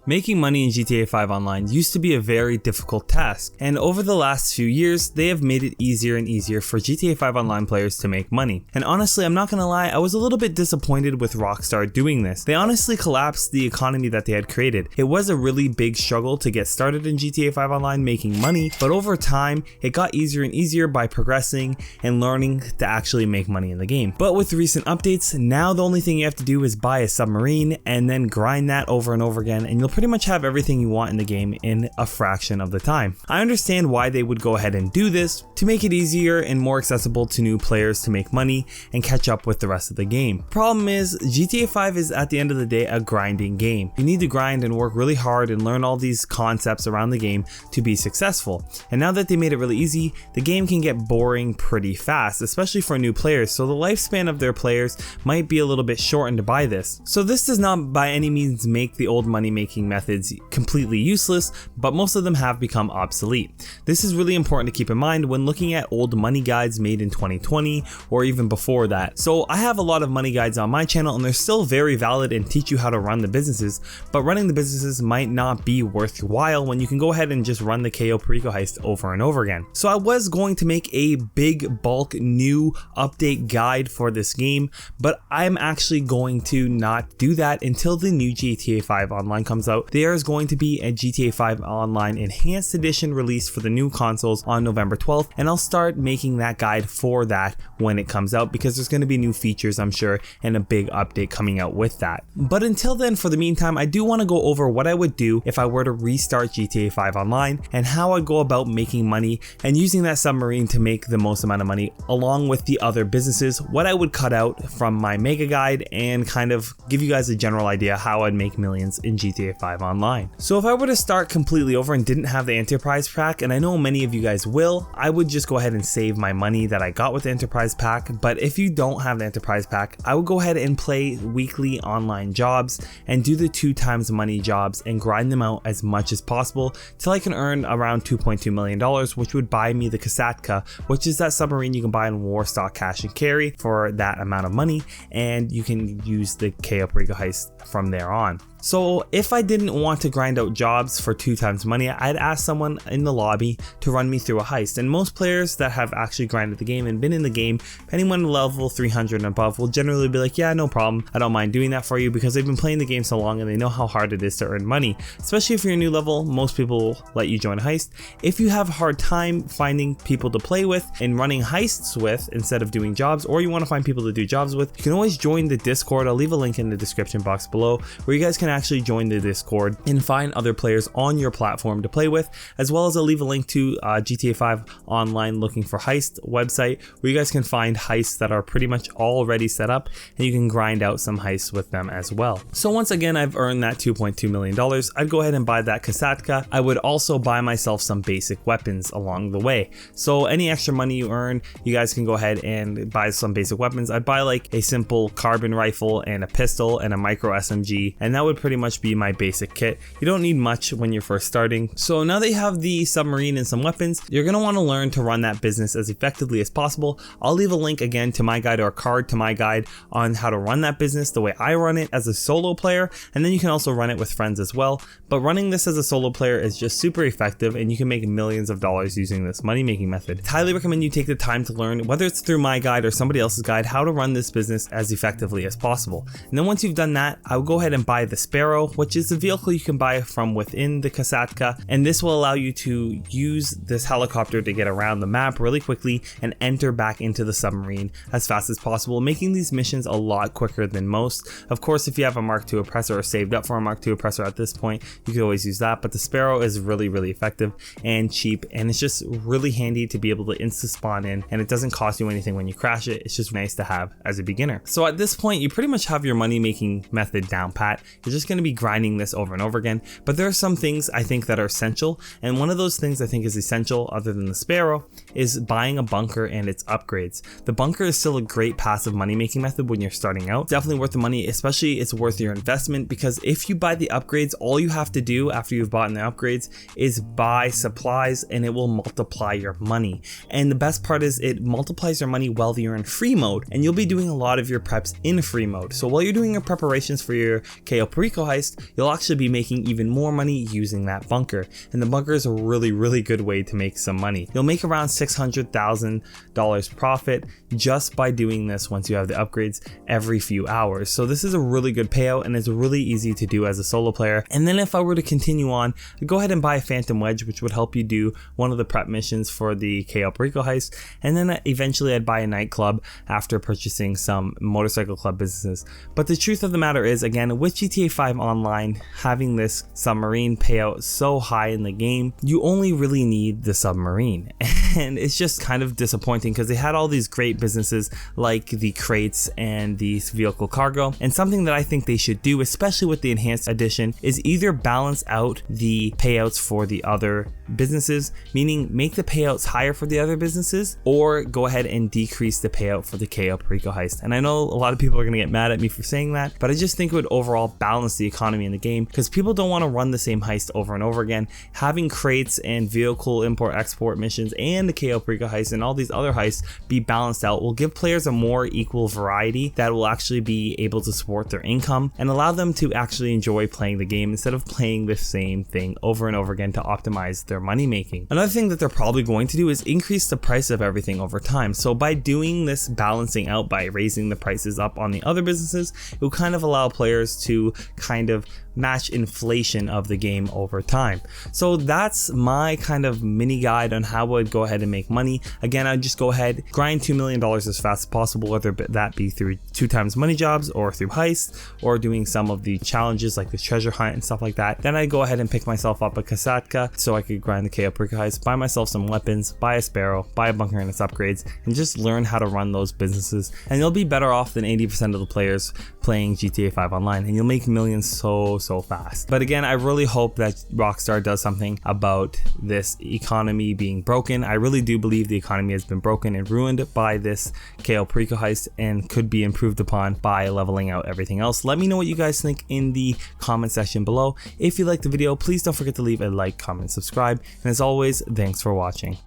Making money in GTA 5 Online used to be a very difficult task, and over the last few years, they have made it easier and easier for GTA 5 Online players to make money. And honestly, I'm not gonna lie, I was a little bit disappointed with Rockstar doing this. They honestly collapsed the economy that they had created. It was a really big struggle to get started in GTA 5 Online making money, but over time, it got easier and easier by progressing and learning to actually make money in the game. But with recent updates, now the only thing you have to do is buy a submarine and then grind that over and over again, and you'll pretty much have everything you want in the game in a fraction of the time. I understand why they would go ahead and do this, to make it easier and more accessible to new players to make money and catch up with the rest of the game. Problem is, GTA 5 is at the end of the day a grinding game. You need to grind and work really hard and learn all these concepts around the game to be successful. And now that they made it really easy, the game can get boring pretty fast, especially for new players, so the lifespan of their players might be a little bit shortened by this. So this does not by any means make the old money making methods completely useless, but most of them have become obsolete. This is really important to keep in mind when looking at old money guides made in 2020 or even before that. So I have a lot of money guides on my channel and they're still very valid and teach you how to run the businesses, but running the businesses might not be worthwhile when you can go ahead and just run the KO Perico heist over and over again. So I was going to make a big bulk new update guide for this game, but I'm actually going to not do that until the new GTA 5 Online comes out. There is going to be a GTA 5 Online Enhanced Edition release for the new consoles on November 12th, and I'll start making that guide for that when it comes out because there's going to be new features, I'm sure, and a big update coming out with that. But until then, for the meantime, I do want to go over what I would do if I were to restart GTA 5 Online and how I'd go about making money and using that submarine to make the most amount of money, along with the other businesses, what I would cut out from my mega guide, and kind of give you guys a general idea how I'd make millions in GTA 5 Online. So if I were to start completely over and didn't have the Enterprise pack, and I know many of you guys will, I would just go ahead and save my money that I got with the Enterprise pack. But if you don't have the Enterprise pack, I would go ahead and play weekly online jobs and do the 2 times money jobs and grind them out as much as possible till I can earn around $2.2 million, which would buy me the Kosatka, which is that submarine you can buy in Warstock Cash and Carry for that amount of money, and you can use the KO Perico heist from there on. So if I didn't want to grind out jobs for 2 times money, I'd ask someone in the lobby to run me through a heist. And most players that have actually grinded the game and been in the game, anyone level 300 and above, will generally be like, yeah, no problem, I don't mind doing that for you, because they've been playing the game so long and they know how hard it is to earn money. Especially if you're a new level, most people will let you join a heist. If you have a hard time finding people to play with and running heists with instead of doing jobs, or you want to find people to do jobs with, you can always join the Discord. I'll leave a link in the description box below where you guys can actually join the Discord and find other players on your platform to play with, as well as I'll leave a link to GTA 5 Online Looking for Heist website where you guys can find heists that are pretty much already set up, and you can grind out some heists with them as well. So once again, I've earned that $2.2 million. I'd go ahead and buy that Kosatka. I would also buy myself some basic weapons along the way. So any extra money you earn, you guys can go ahead and buy some basic weapons. I'd buy like a simple carbon rifle and a pistol and a micro SMG, and that would pretty much be my basic kit. You don't need much when you're first starting. So now that you have the submarine and some weapons, you're going to want to learn to run that business as effectively as possible. I'll leave a link again to my guide, or a card to my guide on how to run that business the way I run it as a solo player, and then you can also run it with friends as well. But running this as a solo player is just super effective, and you can make millions of dollars using this money making method. I highly recommend you take the time to learn, whether it's through my guide or somebody else's guide, how to run this business as effectively as possible. And then once you've done that, I will go ahead and buy the Sparrow, which is the vehicle you can buy from within the Kosatka, and this will allow you to use this helicopter to get around the map really quickly and enter back into the submarine as fast as possible, making these missions a lot quicker than most. Of course, if you have a Mark II oppressor or saved up for a Mark II oppressor at this point, you can always use that, but the Sparrow is really effective and cheap, and it's just really handy to be able to insta spawn in, and it doesn't cost you anything when you crash it. It's just nice to have as a beginner. So at this point, you pretty much have your money making method down pat. You're just going to be grinding this over and over again, but there are some things I think that are essential, and one of those things I think is essential, other than the Sparrow, is buying a bunker and its upgrades. The bunker is still a great passive money making method when you're starting out. Definitely worth the money, especially it's worth your investment, because if you buy the upgrades, all you have to do after you've bought the upgrades is buy supplies, and it will multiply your money. And the best part is it multiplies your money while you're in free mode, and you'll be doing a lot of your preps in free mode. So while you're doing your preparations for for your KO Perico heist, you'll actually be making even more money using that bunker. And the bunker is a really good way to make some money. You'll make around $600,000 profit just by doing this once you have the upgrades every few hours. So this is a really good payout and it's really easy to do as a solo player. And then if I were to continue on, I'd go ahead and buy a Phantom Wedge, which would help you do one of the prep missions for the KO Perico heist. And then eventually I'd buy a nightclub after purchasing some motorcycle club businesses. But the truth of the matter is, again, with GTA 5 Online having this submarine payout so high in the game, you only really need the submarine. And it's just kind of disappointing because they had all these great businesses like the crates and the vehicle cargo. And something that I think they should do, especially with the enhanced edition, is either balance out the payouts for the other businesses, meaning make the payouts higher for the other businesses, or go ahead and decrease the payout for the KO Perico heist. And I know a lot of people are going to get mad at me for saying that, but I just think it would overall balance the economy in the game because people don't want to run the same heist over and over again. Having crates and vehicle import export missions and the KO Perico heist and all these other heists be balanced out will give players a more equal variety that will actually be able to support their income and allow them to actually enjoy playing the game instead of playing the same thing over and over again to optimize their money making. Another thing that they're probably going to do is increase the price of everything over time. So by doing this balancing out, by raising the prices up on the other businesses, it will kind of allow players to kind of match inflation of the game over time. So that's my kind of mini guide on how I would go ahead and make money. Again, I'd just go ahead, grind $2 million as fast as possible, whether that be through 2x money jobs or through heists or doing some of the challenges like the treasure hunt and stuff like that. Then I'd go ahead and pick myself up a Kosatka so I could grind the KO Perico heist, buy myself some weapons, buy a Sparrow, buy a bunker and its upgrades, and just learn how to run those businesses. And you'll be better off than 80% of the players playing GTA 5 Online, and you'll make millions so fast. But again, I really hope that Rockstar does something about this economy being broken. I really do believe the economy has been broken and ruined by this KO Perico heist and could be improved upon by leveling out everything else. Let me know what you guys think in the comment section below. If you liked the video, please don't forget to leave a like, comment, subscribe, and as always, thanks for watching.